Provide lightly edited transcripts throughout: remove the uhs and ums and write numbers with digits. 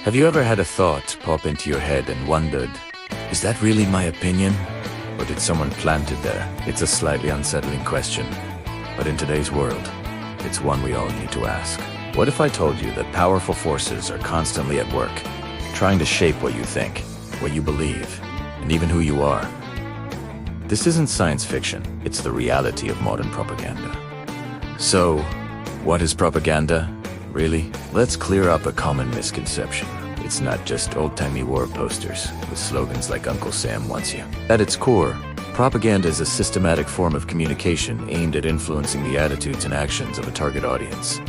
Have you ever had a thought pop into your head and wondered, is that really my opinion? Or did someone plant it there? It's a slightly unsettling question, but in today's world, it's one we all need to ask. What if I told you that powerful forces are constantly at work, trying to shape what you think, what you believe, and even who you are? This isn't science fiction, it's the reality of modern propaganda. So, what is propaganda? Really? Let's clear up a common misconception. It's not just old-timey war posters with slogans like Uncle Sam wants you. At its core, propaganda is a systematic form of communication aimed at influencing the attitudes and actions of a target audience.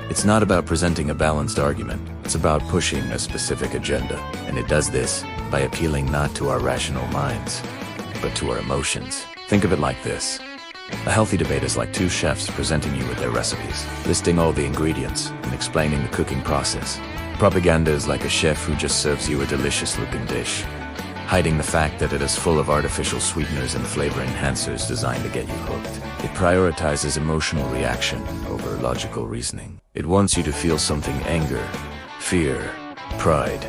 It's not about presenting a balanced argument, it's about pushing a specific agenda, and it does this by appealing not to our rational minds, but to our emotions. Think of it like this. A healthy debate is like two chefs presenting you with their recipes, listing all the ingredients and explaining the cooking process. Propaganda is like a chef who just serves you a delicious-looking dish, hiding the fact that it is full of artificial sweeteners and flavor enhancers designed to get you hooked. It prioritizes emotional reaction over logical reasoning. It wants you to feel something: anger, fear, pride,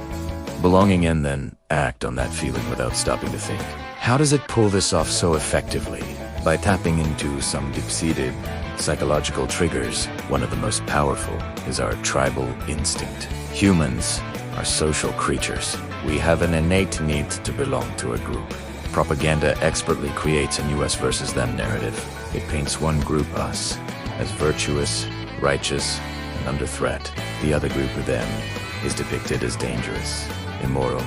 belonging, and then act on that feeling without stopping to think. How does it pull this off so effectively? By tapping into some deep-seated psychological triggers. One of the most powerful is our tribal instinct. Humans are social creatures. We have an innate need to belong to a group. Propaganda expertly creates a us versus them narrative. It paints one group, us, as virtuous, righteous, and under threat. The other group of them is depicted as dangerous, immoral,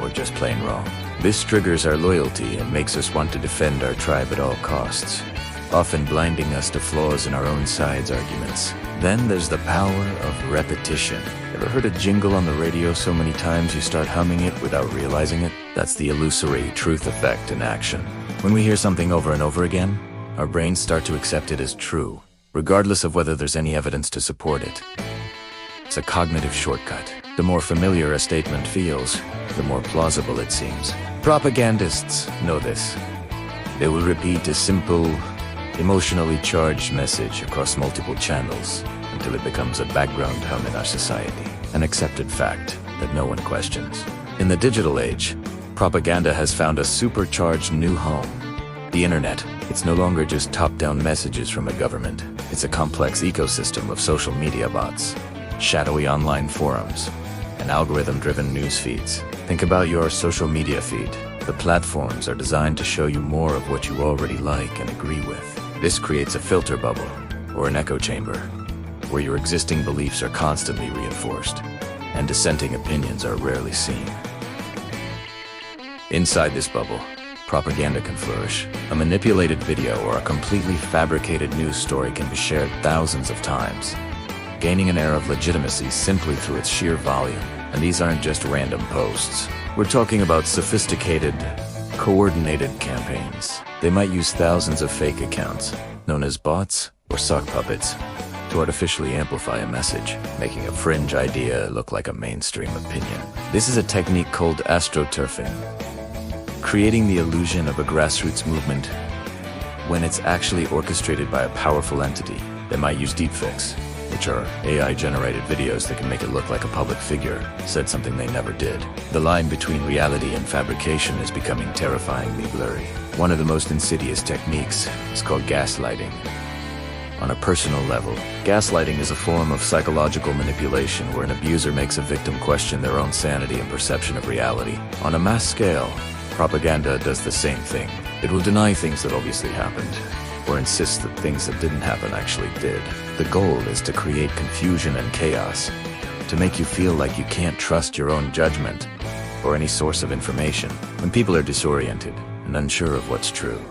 or just plain wrong. This triggers our loyalty and makes us want to defend our tribe at all costs, often blinding us to flaws in our own side's arguments. Then there's the power of repetition. Ever heard a jingle on the radio so many times you start humming it without realizing it? That's the illusory truth effect in action. When we hear something over and over again, our brains start to accept it as true, regardless of whether there's any evidence to support it. It's a cognitive shortcut. The more familiar a statement feels, the more plausible it seems. Propagandists know this. They will repeat a simple, emotionally charged message across multiple channels until it becomes a background hum in our society, an accepted fact that no one questions. In the digital age, propaganda has found a supercharged new home. The internet. It's no longer just top-down messages from a government. It's a complex ecosystem of social media bots, shadowy online forums, and algorithm-driven news feeds. Think about your social media feed. The platforms are designed to show you more of what you already like and agree with. This creates a filter bubble, or an echo chamber, where your existing beliefs are constantly reinforced, and dissenting opinions are rarely seen. Inside this bubble, propaganda can flourish. A manipulated video or a completely fabricated news story can be shared thousands of times, gaining an air of legitimacy simply through its sheer volume. And these aren't just random posts. We're talking about sophisticated, coordinated campaigns. They might use thousands of fake accounts, known as bots or sock puppets, to artificially amplify a message, making a fringe idea look like a mainstream opinion. This is a technique called astroturfing, creating the illusion of a grassroots movement when it's actually orchestrated by a powerful entity. They might use deepfakes, which are AI-generated videos that can make it look like a public figure said something they never did. The line between reality and fabrication is becoming terrifyingly blurry. One of the most insidious techniques is called gaslighting. On a personal level, gaslighting is a form of psychological manipulation where an abuser makes a victim question their own sanity and perception of reality. On a mass scale, propaganda does the same thing. It will deny things that obviously happened, or insist that things that didn't happen actually did. The goal is to create confusion and chaos, to make you feel like you can't trust your own judgment or any source of information. When people are disoriented and unsure of what's true,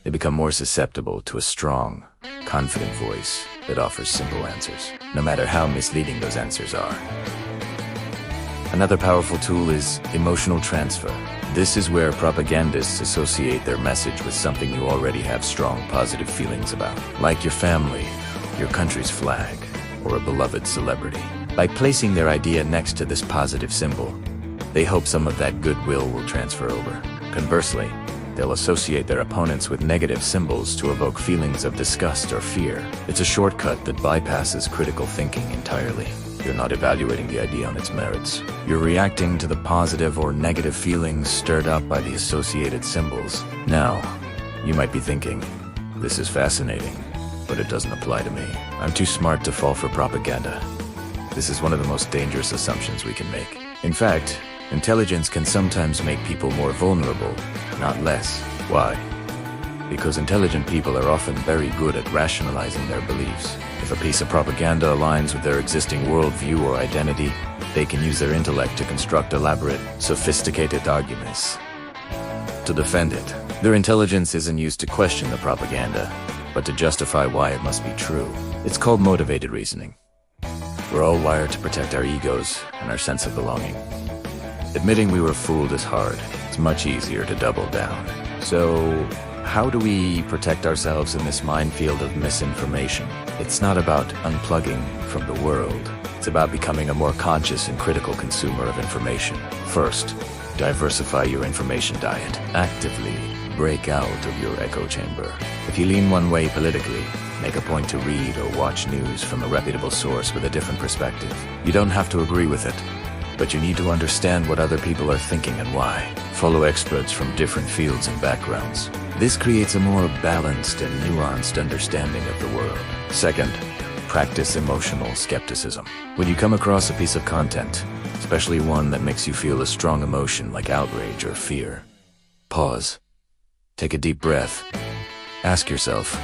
they become more susceptible to a strong, confident voice that offers simple answers, no matter how misleading those answers are. Another powerful tool is emotional transfer. This is where propagandists associate their message with something you already have strong positive feelings about, like your family, your country's flag, or a beloved celebrity. By placing their idea next to this positive symbol, they hope some of that goodwill will transfer over. Conversely, they'll associate their opponents with negative symbols to evoke feelings of disgust or fear. It's a shortcut that bypasses critical thinking entirely. You're not evaluating the idea on its merits. You're reacting to the positive or negative feelings stirred up by the associated symbols. Now, you might be thinking, this is fascinating, but it doesn't apply to me. I'm too smart to fall for propaganda. This is one of the most dangerous assumptions we can make. In fact, intelligence can sometimes make people more vulnerable, not less. Why? Because intelligent people are often very good at rationalizing their beliefs. If a piece of propaganda aligns with their existing worldview or identity, they can use their intellect to construct elaborate, sophisticated arguments to defend it. Their intelligence isn't used to question the propaganda, but to justify why it must be true. It's called motivated reasoning. We're all wired to protect our egos and our sense of belonging. Admitting we were fooled is hard. It's much easier to double down. So, how do we protect ourselves in this minefield of misinformation? It's not about unplugging from the world. It's about becoming a more conscious and critical consumer of information. First, diversify your information diet. Actively break out of your echo chamber. If you lean one way politically, make a point to read or watch news from a reputable source with a different perspective. You don't have to agree with it, but you need to understand what other people are thinking and why. Follow experts from different fields and backgrounds. This creates a more balanced and nuanced understanding of the world. Second, practice emotional skepticism. When you come across a piece of content, especially one that makes you feel a strong emotion like outrage or fear, pause. Take a deep breath. Ask yourself,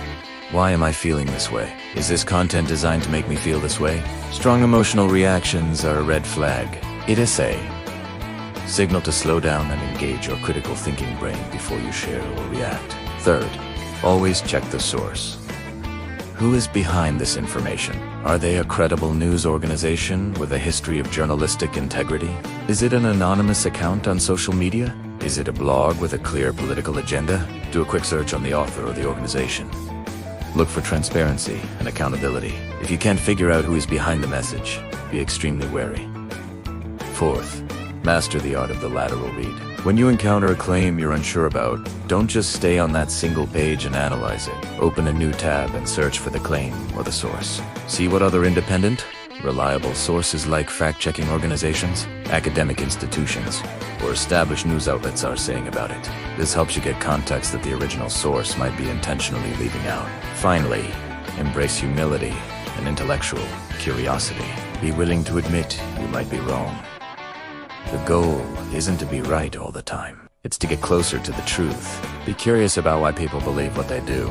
why am I feeling this way? Is this content designed to make me feel this way? Strong emotional reactions are a red flag. It is a signal to slow down and engage your critical thinking brain before you share or react. Third, always check the source. Who is behind this information? Are they a credible news organization with a history of journalistic integrity? Is it an anonymous account on social media? Is it a blog with a clear political agenda? Do a quick search on the author or the organization. Look for transparency and accountability. If you can't figure out who is behind the message, be extremely wary. Fourth, master the art of the lateral read. When you encounter a claim you're unsure about, don't just stay on that single page and analyze it. Open a new tab and search for the claim or the source. See what other independent, reliable sources like fact-checking organizations, academic institutions, or established news outlets are saying about it. This helps you get context that the original source might be intentionally leaving out. Finally, embrace humility and intellectual curiosity. Be willing to admit you might be wrong. The goal isn't to be right all the time. It's to get closer to the truth. Be curious about why people believe what they do,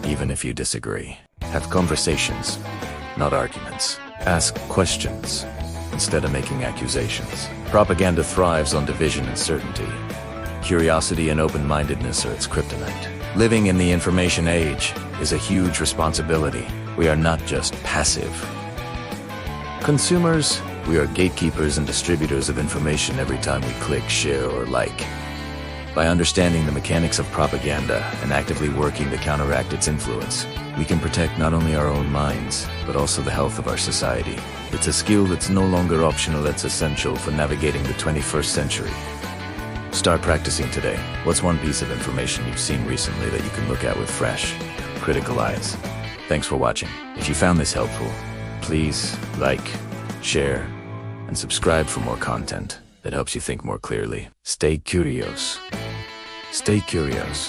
even if you disagree. Have conversations, not arguments. Ask questions instead of making accusations. Propaganda thrives on division and certainty. Curiosity and open-mindedness are its kryptonite. Living in the information age is a huge responsibility. We are not just passive consumers, we are gatekeepers and distributors of information every time we click, share, or like. By understanding the mechanics of propaganda and actively working to counteract its influence, we can protect not only our own minds, but also the health of our society. It's a skill that's no longer optional, it's essential for navigating the 21st century. Start practicing today. What's one piece of information you've seen recently that you can look at with fresh, critical eyes? Thanks for watching. If you found this helpful, please like, share, and subscribe for more content that helps you think more clearly. Stay curious. Stay curious.